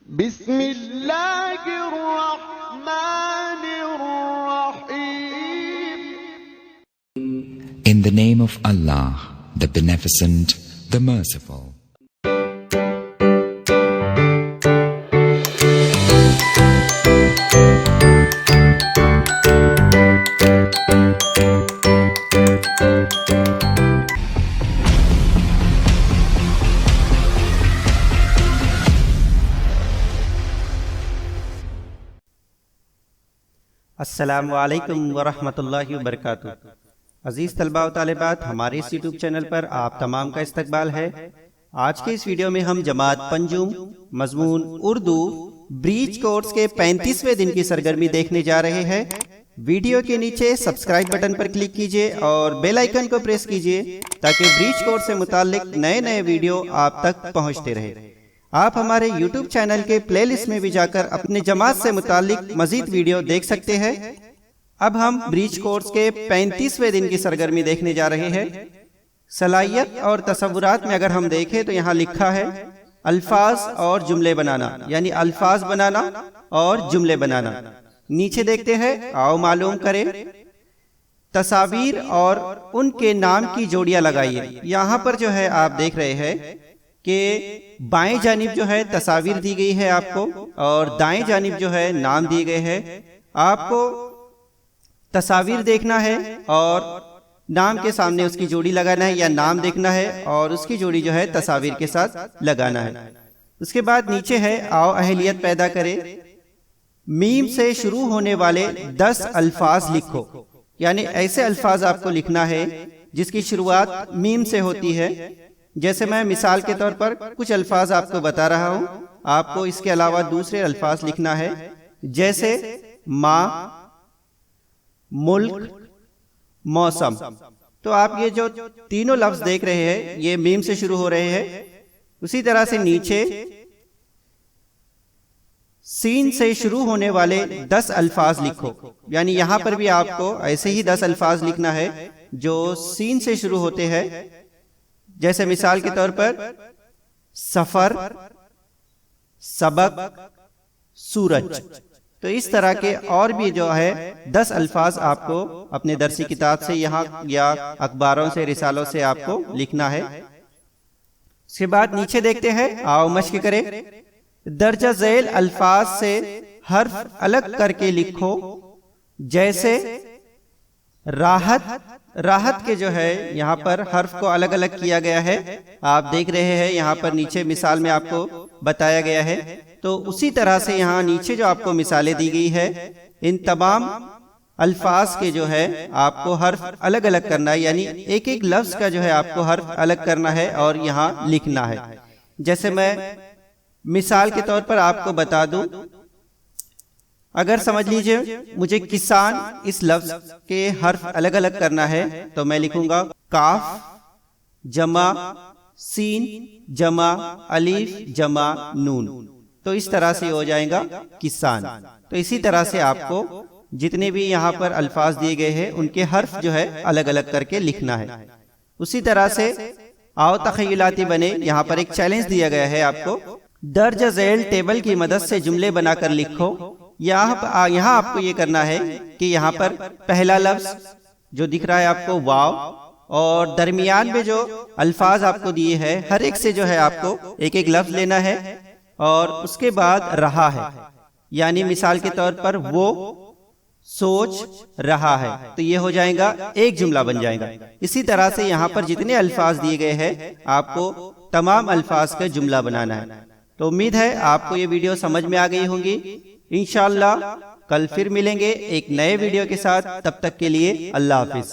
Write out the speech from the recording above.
बिस्मिल्लाहिर्रहमानिर्रहीम। In the name of Allah, the Beneficent, the Merciful. अस्सलामु अलैकुम वरहमतुल्लाहि वबरकातुहू। अजीज़ तलबा व तालिबात, हमारे इस यूट्यूब चैनल पर आप तमाम का इस्तकबाल है। आज के इस वीडियो में हम जमात पंजुम मजमून उर्दू ब्रीच कोर्स के 35वें दिन की सरगर्मी देखने जा रहे हैं। वीडियो के नीचे सब्सक्राइब बटन पर क्लिक कीजिए और बेल आइकन को प्रेस कीजिए ताकि ब्रीच कोर्स से मुताल्लिक नए नए वीडियो आप तक पहुँचते रहे। आप हमारे YouTube चैनल के प्लेलिस्ट में भी जाकर अपने जमात से मुतालिक मजीद वीडियो देख सकते हैं। अब हम ब्रीच कोर्स के 35वें दिन की सरगर्मी देखने जा रहे हैं। सलाहियत और तसव्वुरात में अगर हम देखें तो यहाँ लिखा है अल्फाज और जुमले बनाना, यानी अल्फाज बनाना और जुमले बनाना। नीचे देखते हैं, आओ मालूम करें। तस्वीर और उनके नाम की जोड़ियां लगाइए। यहाँ पर जो है आप देख रहे हैं कि बाएं जानिब जो है तस्वीर दी गई है आपको और दाएं जानिब जो है नाम दिए गए हैं। आपको तस्वीर देखना है और नाम के सामने उसकी जोड़ी लगाना है, या नाम देखना है और उसकी जोड़ी जो है तस्वीर के साथ लगाना है। उसके बाद नीचे है आओ अहलियत पैदा करें। मीम से शुरू होने वाले 10 अल्फाज लिखो, यानी ऐसे अल्फाज आपको लिखना है जिसकी शुरुआत मीम से होती है। जैसे मैं मिसाल के तौर पर कुछ अल्फाज आपको बता रहा हूं, आपको इसके अलावा दूसरे अल्फाज लिखना है, जैसे माँ, मुल्क, मौसम। तो आप ये जो तीनों लफ्ज देख रहे हैं ये मीम से शुरू हो रहे हैं। उसी तरह से नीचे सीन से शुरू होने वाले 10 अल्फाज लिखो, यानी यहां पर भी आपको ऐसे ही 10 अल्फाज लिखना है जो सीन से शुरू होते हैं। जैसे मिसाल के तौर पर सफर, सबक, सूरज। तो इस तरह के और भी जो है 10 अल्फाज आपको अपने दरसी किताब से यहाँ या अखबारों से, रिसालों से आपको लिखना है। उसके बाद नीचे देखते हैं, आओ मश्क करें। दर्जा झेल अल्फाज से हर्फ अलग करके लिखो, जैसे राहत। राहत के जो है यहाँ पर हर्फ को अलग अलग किया गया है, आप देख रहे हैं यहाँ पर नीचे मिसाल में आपको बताया गया है। तो उसी तरह से यहाँ नीचे जो आपको मिसालें दी गई है, इन तमाम अल्फाज के जो है आपको हर्फ अलग अलग करना है, यानी एक एक लफ्ज का जो है आपको हर्फ अलग करना है और यहाँ लिखना है। जैसे मैं मिसाल के तौर पर आपको बता दूं, अगर समझ लीजिए मुझे किसान इस लफ्ज के हर्फ अलग अलग करना है, तो मैं लिखूंगा काफ जमा सीन जमा अलीफ जमा नून। तो इस तरह से हो जाएगा किसान। तो इसी तरह से आपको जितने भी यहाँ पर अल्फाज दिए गए हैं उनके हर्फ जो है अलग अलग करके लिखना है। उसी तरह से आओ तखयलाती बने। यहाँ पर एक चैलेंज दिया गया है आपको, दर्ज झेल टेबल की मदद से जुमले बनाकर लिखो। यहाँ आपको ये करना है कि यहाँ पर पहला लफ्ज जो दिख रहा है आपको वाव, और दरमियान में जो अल्फाज आपको दिए हैं हर एक से जो है आपको एक एक लफ्ज लेना है, और उसके बाद रहा है, यानी मिसाल के तौर पर वो सोच रहा है, तो ये हो जाएगा एक जुमला बन जाएगा। इसी तरह से यहाँ पर जितने अल्फाज दिए गए हैं आपको तमाम अल्फाज का जुमला बनाना है। तो उम्मीद है आपको ये वीडियो समझ में आ गई होंगी। इंशाअल्लाह कल फिर मिलेंगे एक नए वीडियो के साथ। तब तक के लिए अल्लाह हाफिज।